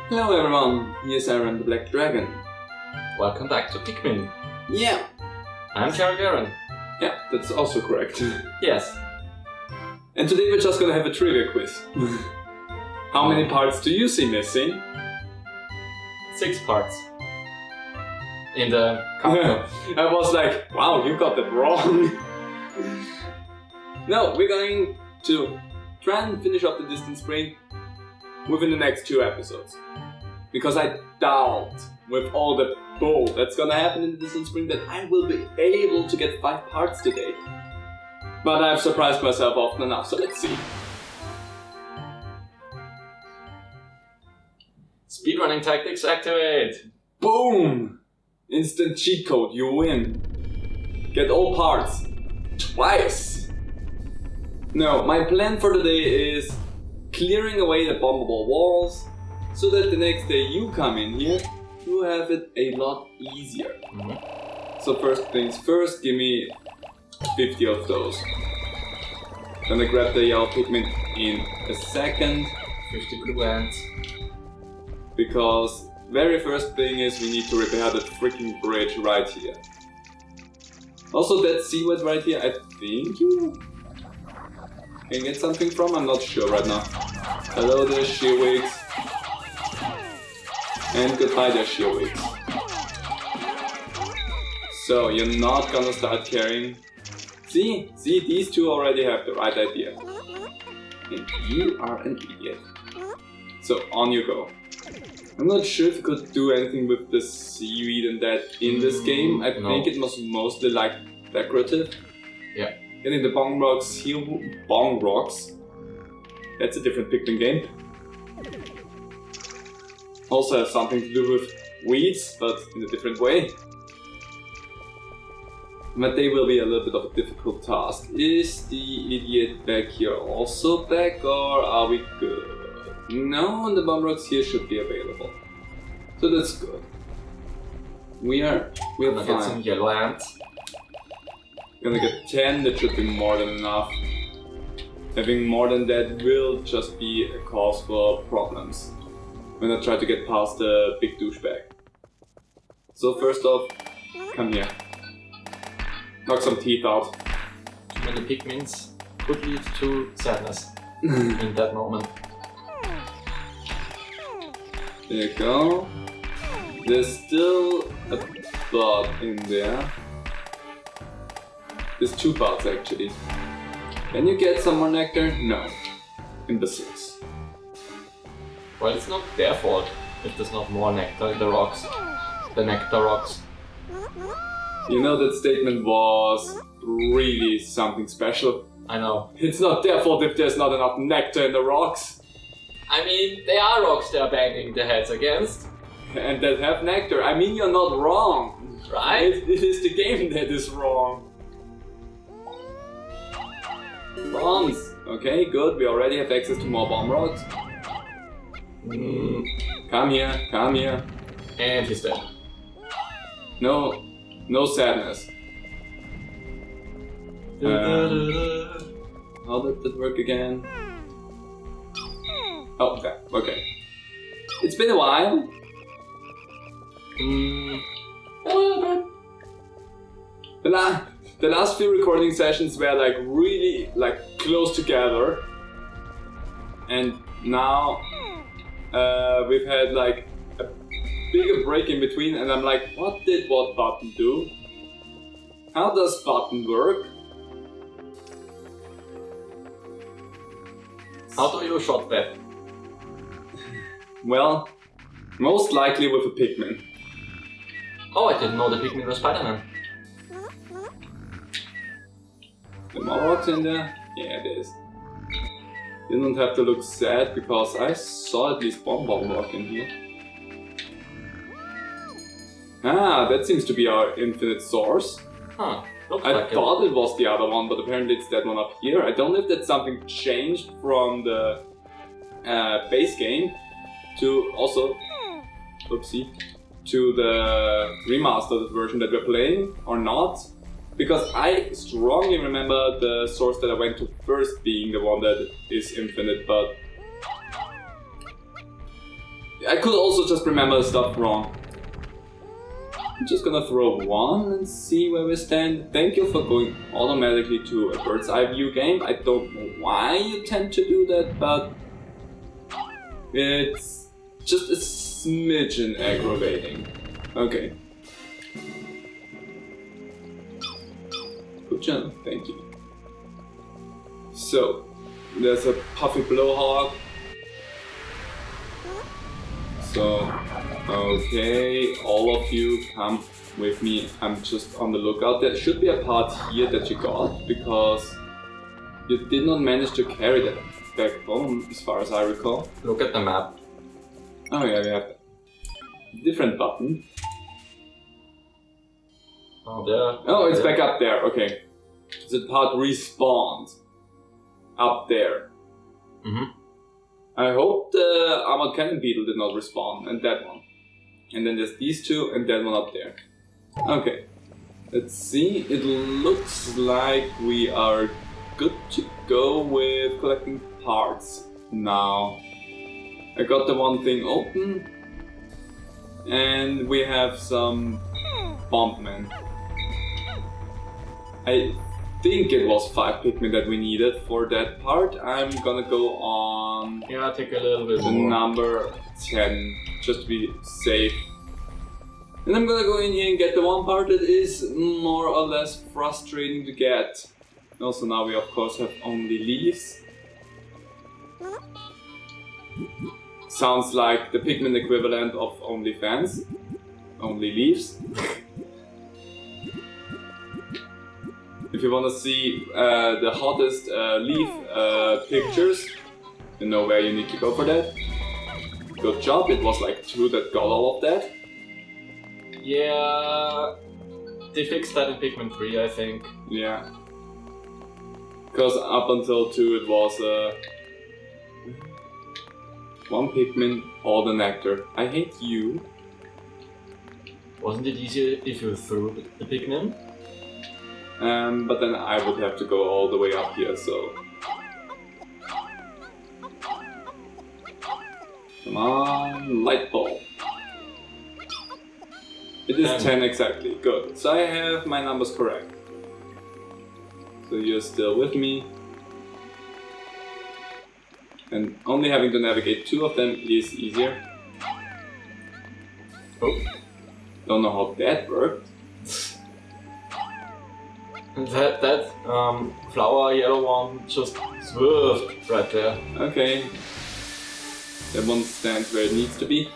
Hello everyone, here's Aaron the Black Dragon. Welcome back to Pikmin. Yeah. I'm JarylGaren. Yeah, that's also correct. Yes. And today we're just gonna have a trivia quiz. How many parts do you see missing? 6 parts. In the countdown. I was like, wow, you got that wrong. No, we're going to try and finish up the Distance Spring within the next 2 episodes. Because I doubt, with all the bull that's gonna happen in the Distance Spring, that I will be able to get 5 parts today. But I've surprised myself often enough, so let's see. Speedrunning tactics activate! Boom! Instant cheat code, you win. Get all parts. Twice! No, my plan for today is clearing away the bombable walls, so that the next day you come in here, you have it a lot easier. So first things first, give me 50 of those. Gonna grab the yellow Pikmin in a second. 50 blue ants. Because very first thing is we need to repair that freaking bridge right here. Also that seaward right here, I think you can get something from? I'm not sure right now. Hello there, Shearwigs. And goodbye there, Shearwigs. So, you're not gonna start carrying. See, these two already have the right idea. And you are an idiot. So, on you go. I'm not sure if you could do anything with the seaweed and that in this game. I think it was mostly like decorative. Yeah. Getting the bong rocks here. Bong rocks. That's a different Pikmin game. Also has something to do with weeds, but in a different way. But they will be a little bit of a difficult task. Is the idiot back here also back, or are we good? No, and the bomb rocks here should be available. So that's good. We're Gonna fine. get some yellow ants. Gonna get 10, that should be more than enough. Having more than that will just be a cause for problems when I try to get past the big douchebag. So first off, come here. Knock some teeth out. Too many Pikmins could lead to sadness in that moment. There you go. There's still a bud in there. There's 2 buds actually. Can you get some more nectar? No. Imbeciles. Well, it's not their fault if there's not more nectar in the rocks. The nectar rocks. You know that statement was really something special. I know. It's not their fault if there's not enough nectar in the rocks. I mean, they are rocks they are banging their heads against. And that have nectar. I mean, you're not wrong. Right? It is the game that is wrong. Bombs. Okay, good. We already have access to more bomb rocks. Come here, come here. And he's dead. No sadness. How did that work again? Oh, okay. It's been a while. The last few recording sessions were like really close together, and now we've had like a bigger break in between, and I'm like, what did what button do? How does button work? How do you shot that? Well, most likely with a Pikmin. Oh, I didn't know the Pikmin was Spider-Man. The more rocks in there? Yeah, it is. You don't have to look sad because I saw at least one bomb rock in here. Ah, that seems to be our infinite source. Huh. Looks I like thought it was the other one, but apparently it's that one up here. I don't know if that's something changed from the base game to also, oopsie, to the remastered version that we're playing or not. Because I strongly remember the source that I went to first being the one that is infinite, but I could also just remember stuff wrong. I'm just gonna throw one and see where we stand. Thank you for going automatically to a bird's eye view game. I don't know why you tend to do that, but it's just a smidgen aggravating. Okay. Good job, thank you. So, there's a puffy blowhawk. So, okay, all of you come with me. I'm just on the lookout. There should be a part here that you got, because you did not manage to carry that back home, as far as I recall. Look at the map. Oh yeah, we have a different button. Oh, there. Oh, it's back up there, okay. The part respawned. Up there. Mm-hmm. I hope the armored cannon beetle did not respawn, and that one. And then there's these two, and that one up there. Okay. Let's see. It looks like we are good to go with collecting parts now. I got the one thing open, and we have some bombmen. I think it was 5 Pikmin that we needed for that part. I'm gonna go on Yeah, take a little bit the more. number 10, just to be safe. And I'm gonna go in here and get the one part that is more or less frustrating to get. Also now we of course have only leaves. Sounds like the Pikmin equivalent of OnlyFans. Only leaves. If you want to see the hottest leaf pictures, you know where you need to go for that. Good job, it was like 2 that got all of that. Yeah, they fixed that in Pikmin 3, I think. Yeah. Because up until 2 it was 1 Pikmin, all the nectar. I hate you. Wasn't it easier if you threw the Pikmin? But then I would have to go all the way up here, so... Come on, light bulb. It is 10 exactly, good. So I have my numbers correct. So you're still with me. And only having to navigate 2 of them is easier. Oh, don't know how that worked. That flower yellow one just swerved right there. Okay. That one stands where it needs to be.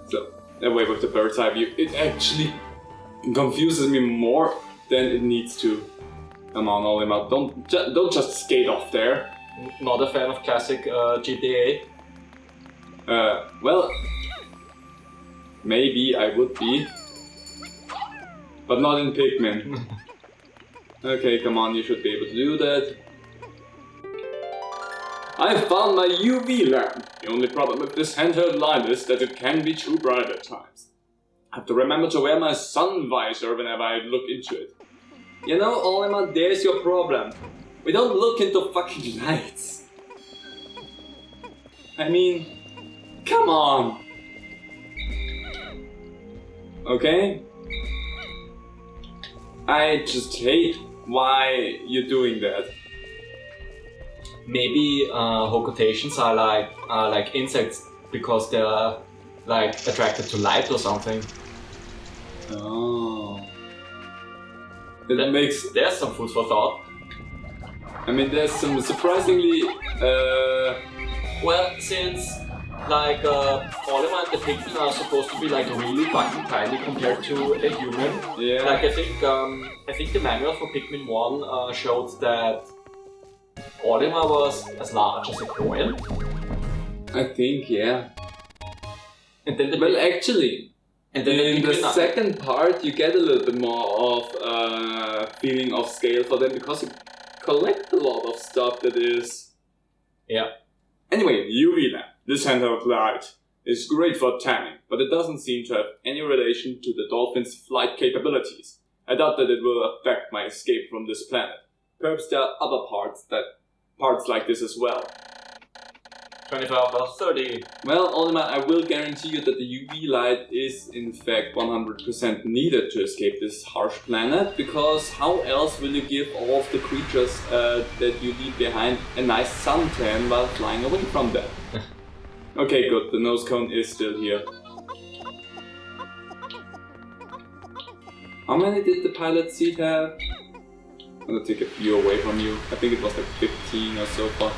So, that way with the bird's eye view, it actually confuses me more than it needs to. Come on, Olimar, don't just skate off there. Not a fan of classic GTA. Well, maybe I would be, but not in Pikmin. Okay, come on, you should be able to do that. I found my UV lamp. The only problem with this handheld light is that it can be too bright at times. I have to remember to wear my sun visor whenever I look into it. You know, Olimar, there's your problem. We don't look into fucking lights. I mean, come on. Okay? I just hate why you're doing that. Maybe Hocotations are like insects because they're like attracted to light or something. Oh. That makes... There's some food for thought. I mean, there's some surprisingly... Well, since like Olimar and the Pikmin are supposed to be like really fucking tiny compared to a human. Yeah. Like I think the manual for Pikmin 1 showed that Olimar was as large as a coin. I think, yeah. And then Well, actually, and then in the Pikmin second part, you get a little bit more of feeling of scale for them because you collect a lot of stuff that is... Yeah. Anyway, UV lamp. This handheld light is great for tanning, but it doesn't seem to have any relation to the dolphin's flight capabilities. I doubt that it will affect my escape from this planet. Perhaps there are other parts like this as well. 25 or 30. Well, Olimar, I will guarantee you that the UV light is in fact 100% needed to escape this harsh planet, because how else will you give all of the creatures that you leave behind a nice suntan while flying away from them? Okay, good, the nose cone is still here. How many did the pilot seat have? I'm gonna take a few away from you. I think it was like 15 or so far.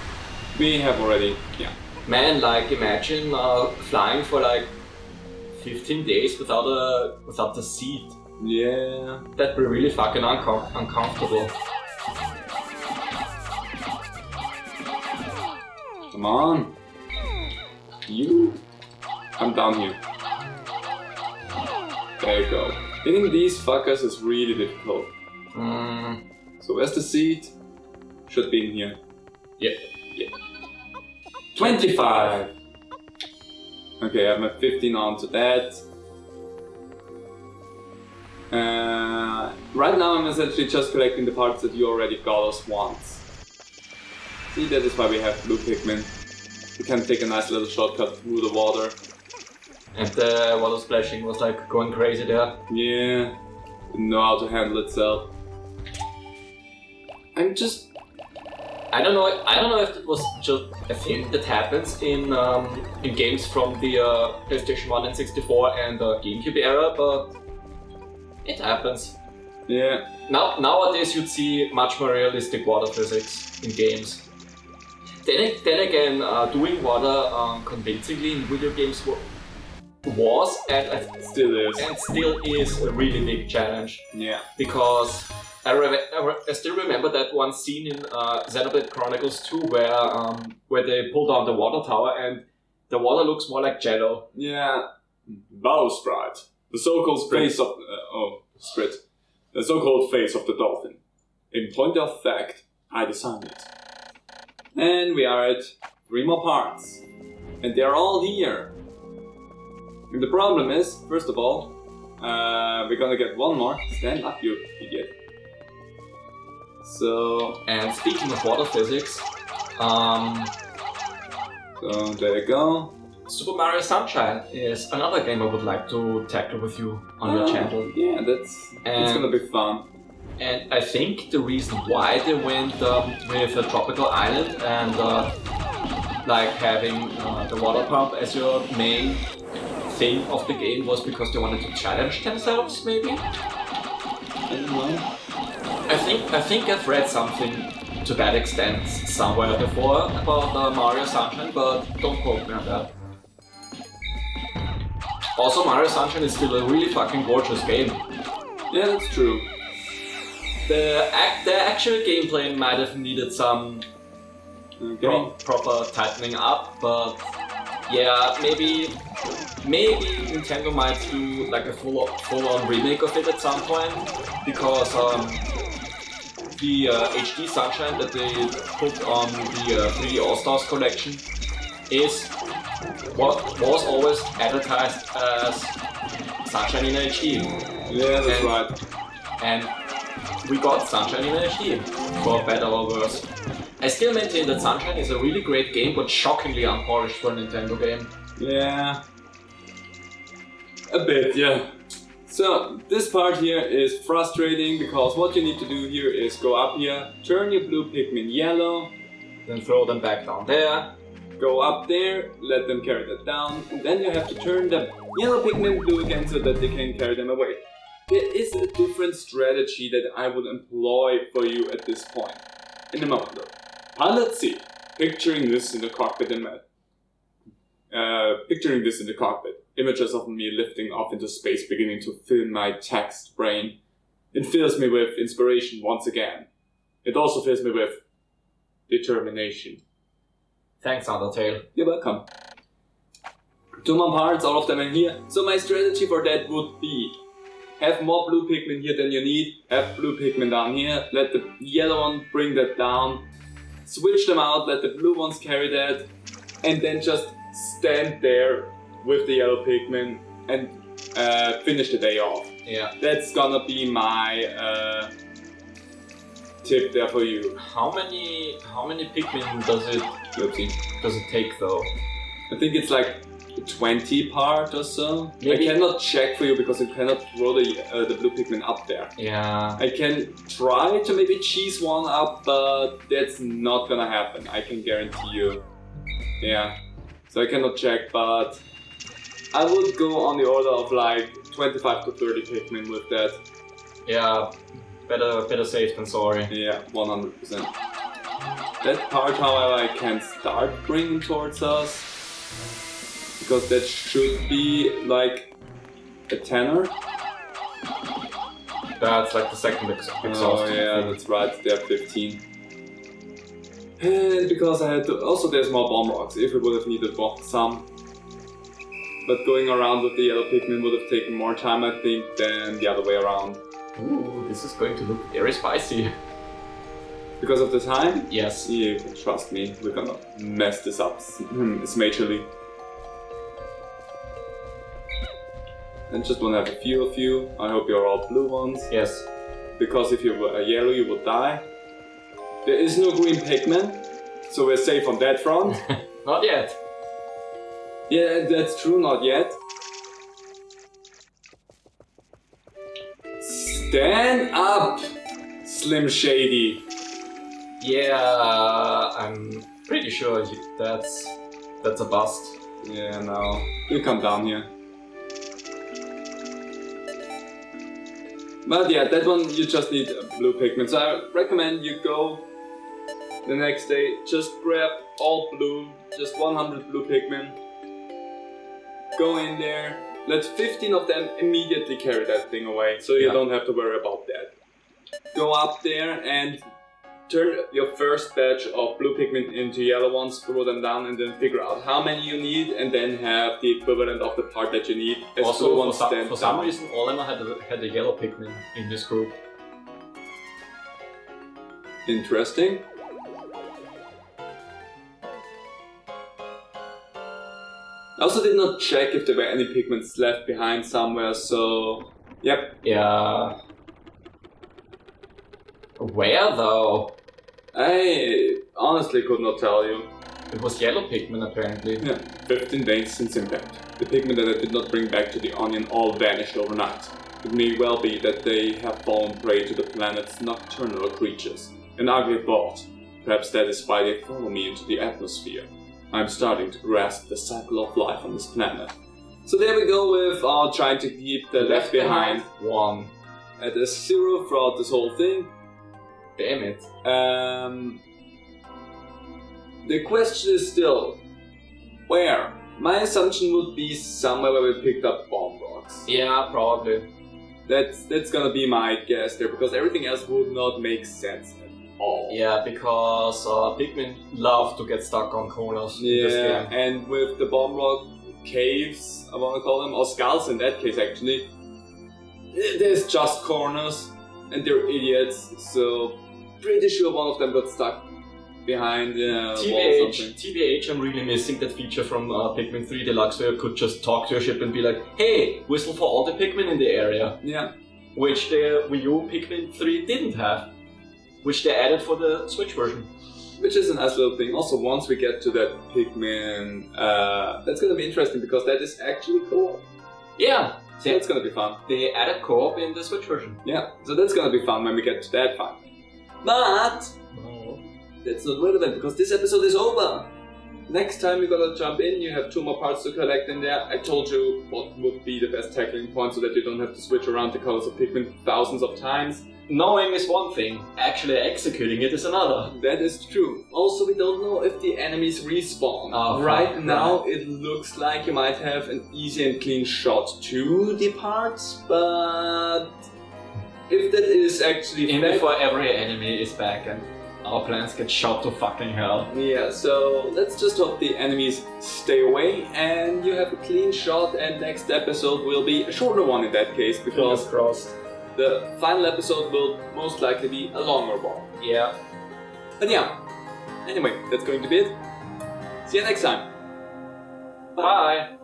We have already, yeah. Man, like imagine flying for like 15 days without the seat. Yeah. That'd be really fucking uncomfortable. Come on. You. Come down here. There you go. Hitting these fuckers is really difficult. So where's the seat? Should be in here. Yeah. 25! Okay, I have my 15 onto that. Right now I'm essentially just collecting the parts that you already got us once. See, that is why we have blue Pikmin. We can take a nice little shortcut through the water. And the water splashing was like going crazy there. Yeah, didn't know how to handle itself. I don't know if it was just a thing that happens in games from the PlayStation 1 and 64 and the GameCube era, but it happens. Yeah. Nowadays you'd see much more realistic water physics in games. Then again, doing water convincingly in video games was and still is a really big challenge. Yeah. Because I still remember that one scene in Xenoblade Chronicles 2 where they pull down the water tower and the water looks more like Jello. Yeah. Bowsprite, the so-called face of the so-called face of the dolphin. In point of fact, I designed it. And we are at 3 more parts, and they're all here. And the problem is, first of all, we're gonna get one more. Stand up, you idiot. So, and speaking of water physics, so there you go. Super Mario Sunshine is another game I would like to tackle with you on your channel. Yeah, that's gonna be fun. And I think the reason why they went with a tropical island and like having the water pump as your main thing of the game was because they wanted to challenge themselves, maybe? I don't know. I think I've read something to that extent somewhere before about Mario Sunshine, but don't quote me on that. Also, Mario Sunshine is still a really fucking gorgeous game. Yeah, that's true. The actual gameplay might have needed some proper tightening up, but yeah, maybe Nintendo might do like a full-on remake of it at some point, because the HD Sunshine that they put on the 3D All-Stars collection is what was always advertised as Sunshine in HD. Yeah, that's right. And we got Sunshine in HD, for better or worse. I still maintain that Sunshine is a really great game, but shockingly unpolished for a Nintendo game. Yeah. A bit, yeah. So, this part here is frustrating, because what you need to do here is go up here, turn your blue Pikmin yellow, then throw them back down there, go up there, let them carry that down, and then you have to turn the yellow Pikmin blue again so that they can carry them away. There is a different strategy that I would employ for you at this point. In a moment though. Pilot C, picturing this in the cockpit images of me lifting off into space beginning to fill my text brain. It fills me with inspiration once again. It also fills me with determination. Thanks, Undertale. You're welcome. 2 more parts, all of them in here. So my strategy for that would be have more blue Pikmin here than you need, have blue Pikmin down here, let the yellow one bring that down, switch them out, let the blue ones carry that, and then just stand there with the yellow Pikmin and finish the day off. Yeah. That's gonna be my tip there for you. How many Pikmin does it take though? I think it's like 20 part or so. Maybe. I cannot check for you because you cannot throw the blue Pikmin up there. Yeah. I can try to maybe cheese one up, but that's not gonna happen. I can guarantee you. Yeah. So I cannot check, but I would go on the order of like 25 to 30 Pikmin with that. Yeah. Better safe than sorry. Yeah, 100%. That part, however, I can start bringing towards us. Because that should be like a tenner. That's like the second exhaust. Oh yeah, that's right, they're 15. And because I had to... Also there's more bomb rocks, if we would have needed some. But going around with the yellow Pikmin would have taken more time, I think, than the other way around. Ooh, this is going to look very spicy. Because of the time? Yes. You can trust me, we're gonna mess this up majorly. And just wanna have a few of you. I hope you're all blue ones. Yes. Because if you were a yellow, you would die. There is no green Pikmin, so we're safe on that front. Not yet. Yeah, that's true, not yet. Stand up, Slim Shady. Yeah, I'm pretty sure that's a bust. Yeah, no. You come down here. But yeah, that one you just need a blue Pikmin. So I recommend you go the next day, just grab all blue, just 100 blue Pikmin. Go in there, let 15 of them immediately carry that thing away, so you don't have to worry about that. Go up there and turn your first batch of blue Pikmin into yellow ones, throw them down, and then figure out how many you need, and then have the equivalent of the part that you need. As Also, for some reason, Olimar had a yellow Pikmin in this group. Interesting. I also did not check if there were any Pikmins left behind somewhere, so... Yep. Yeah... Where though? I honestly could not tell you. It was yellow Pikmin apparently. Yeah, 15 days since impact. The Pikmin that I did not bring back to the Onion all vanished overnight. It may well be that they have fallen prey to the planet's nocturnal creatures. An ugly thought. Perhaps that is why they follow me into the atmosphere. I'm starting to grasp the cycle of life on this planet. So there we go with our trying to keep the left behind one at a 0 throughout this whole thing. Damn it. The question is still, where? My assumption would be somewhere where we picked up bomb rocks. Yeah, probably. That's gonna be my guess there, because everything else would not make sense at all. Yeah, because Pikmin love to get stuck on corners in this game. And with the bomb rock caves, I wanna call them, or skulls in that case actually, there's just corners, and they're idiots, so pretty sure one of them got stuck behind a wall or something. TBH, I'm really missing that feature from Pikmin 3 Deluxe where you could just talk to your ship and be like, hey, whistle for all the Pikmin in the area. Yeah. Which the Wii U Pikmin 3 didn't have. Which they added for the Switch version. Which is a nice little thing. Also, once we get to that Pikmin, that's gonna be interesting because that is actually co-op. Yeah. So that's gonna be fun. They added co-op in the Switch version. Yeah, so that's gonna be fun when we get to that fun. But that's not relevant because this episode is over. Next time you're gonna jump in, you have 2 more parts to collect in there. I told you what would be the best tackling point so that you don't have to switch around the colors of Pikmin thousands of times. Knowing is one thing, actually executing it is another. That is true. Also, we don't know if the enemies respawn. Right now, it looks like you might have an easy and clean shot to the parts, but if that is actually in before every enemy is back and our plans get shot to fucking hell. Yeah, so let's just hope the enemies stay away and you have a clean shot, and next episode will be a shorter one in that case because the final episode will most likely be a longer one. Yeah. But yeah, anyway, that's going to be it. See you next time. Bye.